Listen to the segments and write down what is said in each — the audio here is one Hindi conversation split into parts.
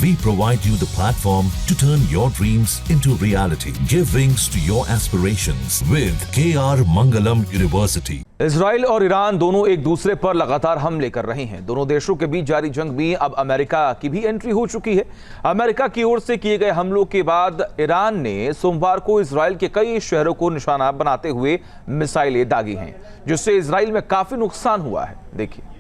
We provide you the platform to turn your dreams into reality. Give wings to your aspirations with KR Mangalam University. Israel और ईरान दोनों एक दूसरे पर लगातार हमले कर रहे हैं। दोनों देशों के बीच जारी जंग में अब अमेरिका की भी एंट्री हो चुकी है। अमेरिका की ओर से किए गए हमलों के बाद ईरान ने सोमवार को इजराइल के कई शहरों को निशाना बनाते हुए मिसाइलें दागी हैं, जिससे इजराइल में काफी नुकसान हुआ है। देखिए।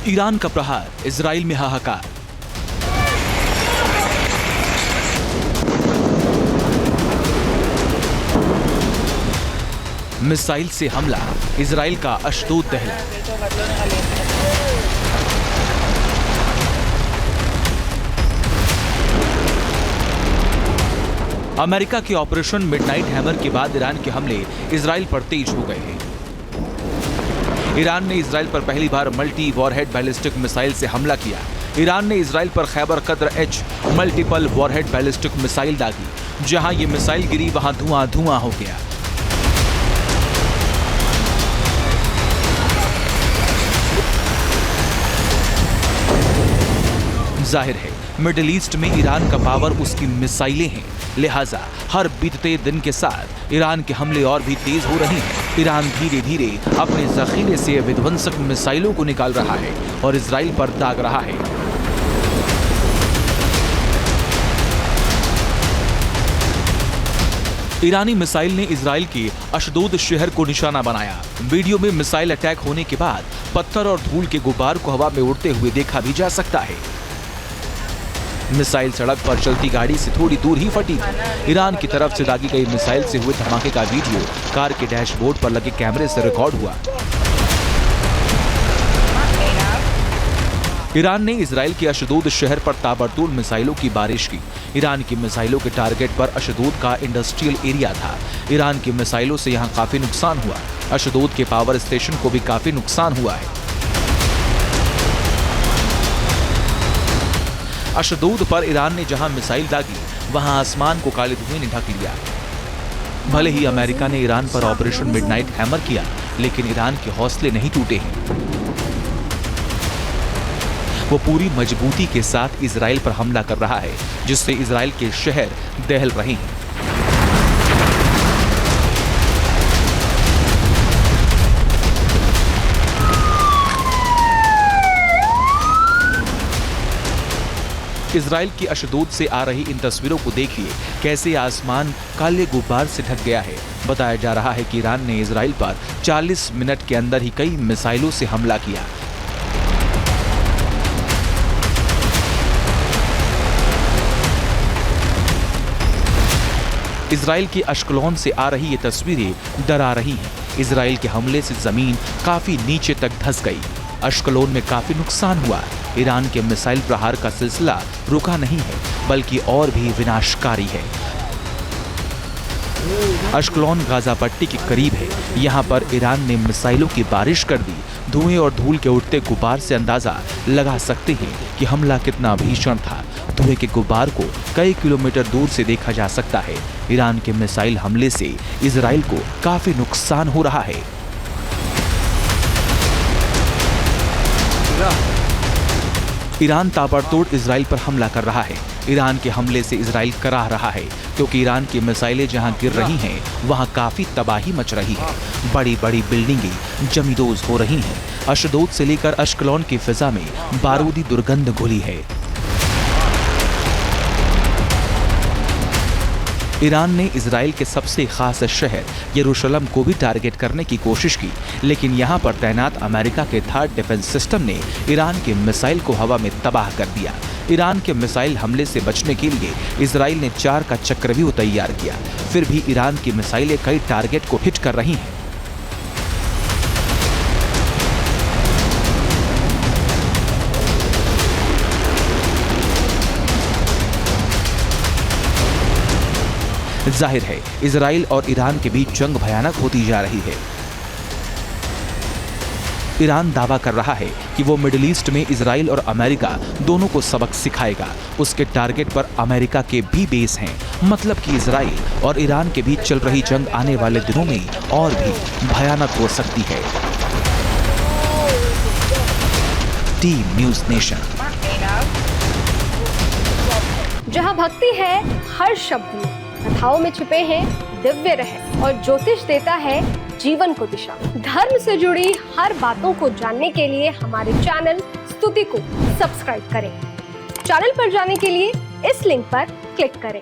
ईरान का प्रहार, इजराइल में हाहाकार। मिसाइल से हमला, इजराइल का अशदोद दहला। अमेरिका के ऑपरेशन मिडनाइट हैमर के बाद ईरान के हमले इजराइल पर तेज हो गए हैं। ईरान ने इजराइल पर पहली बार मल्टी वॉरहेड बैलिस्टिक मिसाइल से हमला किया। ईरान ने इजराइल पर खैबर कद्र H multiple warhead ballistic missile दागी। जहां ये मिसाइल गिरी वहां धुआं धुआं हो गया। जाहिर है मिडिल ईस्ट में ईरान का पावर उसकी मिसाइलें हैं, लिहाजा हर बीतते दिन के साथ ईरान के हमले और भी तेज हो रहे हैं। ईरान धीरे धीरे अपने जखीरे से विध्वंसक मिसाइलों को निकाल रहा है और इजराइल पर दाग रहा है। ईरानी मिसाइल ने इजराइल के अशदोद शहर को निशाना बनाया। वीडियो में मिसाइल अटैक होने के बाद पत्थर और धूल के गुब्बार को हवा में उड़ते हुए देखा भी जा सकता है। मिसाइल सड़क पर चलती गाड़ी से थोड़ी दूर ही फटी थी। ईरान की तरफ से दागी गई मिसाइल से हुए धमाके का वीडियो कार के डैशबोर्ड पर लगे कैमरे से रिकॉर्ड हुआ। ईरान ने इजराइल के अशदोद शहर पर ताबड़तोड़ मिसाइलों की बारिश की। ईरान की मिसाइलों के टारगेट पर अशदोद का इंडस्ट्रियल एरिया था। ईरान की मिसाइलों से यहां काफी नुकसान हुआ। अशदोद के पावर स्टेशन को भी काफी नुकसान हुआ है। अशदोद पर ईरान ने जहां मिसाइल दागी वहां आसमान को काले धुएं ने ढक लिया। भले ही अमेरिका ने ईरान पर ऑपरेशन मिडनाइट हैमर किया, लेकिन ईरान के हौसले नहीं टूटे हैं। वो पूरी मजबूती के साथ इजराइल पर हमला कर रहा है, जिससे इजराइल के शहर दहल रहे हैं। इजराइल की अशदोद से आ रही इन तस्वीरों को देखिए, कैसे आसमान काले गुब्बार से ढक गया है। बताया जा रहा है कि ईरान ने इजराइल पर 40 मिनट के अंदर ही कई मिसाइलों से हमला किया। इजराइल के अश्कलोन से आ रही ये तस्वीरें डरा रही हैं। इजराइल के हमले से जमीन काफी नीचे तक धंस गई। अश्कलोन में काफी नुकसान हुआ। ईरान के मिसाइल प्रहार का सिलसिला रुका नहीं है, बल्कि और भी विनाशकारी है। अश्कलोन गाजा पट्टी के करीब है। यहाँ पर ईरान ने मिसाइलों की बारिश कर दी। धुएं और धूल के उठते गुब्बार से अंदाजा लगा सकते हैं कि हमला कितना भीषण था। धुएं के गुब्बार को कई किलोमीटर दूर से देखा जा सकता है। ईरान के मिसाइल हमले से इजराइल को काफी नुकसान हो रहा है। ईरान ताबड़तोड़ इजराइल पर हमला कर रहा है। ईरान के हमले से इजराइल कराह रहा है, क्योंकि ईरान की मिसाइलें जहां गिर रही हैं, वहां काफी तबाही मच रही है। बड़ी बड़ी बिल्डिंगें जमींदोज हो रही हैं। अशदोद से लेकर अश्कलोन की फिजा में बारूदी दुर्गंध घुली है। ईरान ने इजराइल के सबसे खास शहर यरूशलेम को भी टारगेट करने की कोशिश की, लेकिन यहां पर तैनात अमेरिका के थर्ड डिफेंस सिस्टम ने ईरान के मिसाइल को हवा में तबाह कर दिया। ईरान के मिसाइल हमले से बचने के लिए इजराइल ने 4 का चक्रव्यूह तैयार किया। फिर भी ईरान की मिसाइलें कई टारगेट को हिट कर रही हैं। जाहिर है इजराइल और ईरान के बीच जंग भयानक होती जा रही है। ईरान दावा कर रहा है कि वो मिडिल ईस्ट में इजराइल और अमेरिका दोनों को सबक सिखाएगा। उसके टारगेट पर अमेरिका के भी बेस हैं, मतलब कि इजराइल और ईरान के बीच चल रही जंग आने वाले दिनों में और भी भयानक हो सकती है। Team news nation. जहां भक्ति है हर शब्द में, कथाओं में छुपे हैं दिव्य रहस्य और ज्योतिष देता है जीवन को दिशा। धर्म से जुड़ी हर बातों को जानने के लिए हमारे चैनल स्तुति को सब्सक्राइब करें। चैनल पर जाने के लिए इस लिंक पर क्लिक करें।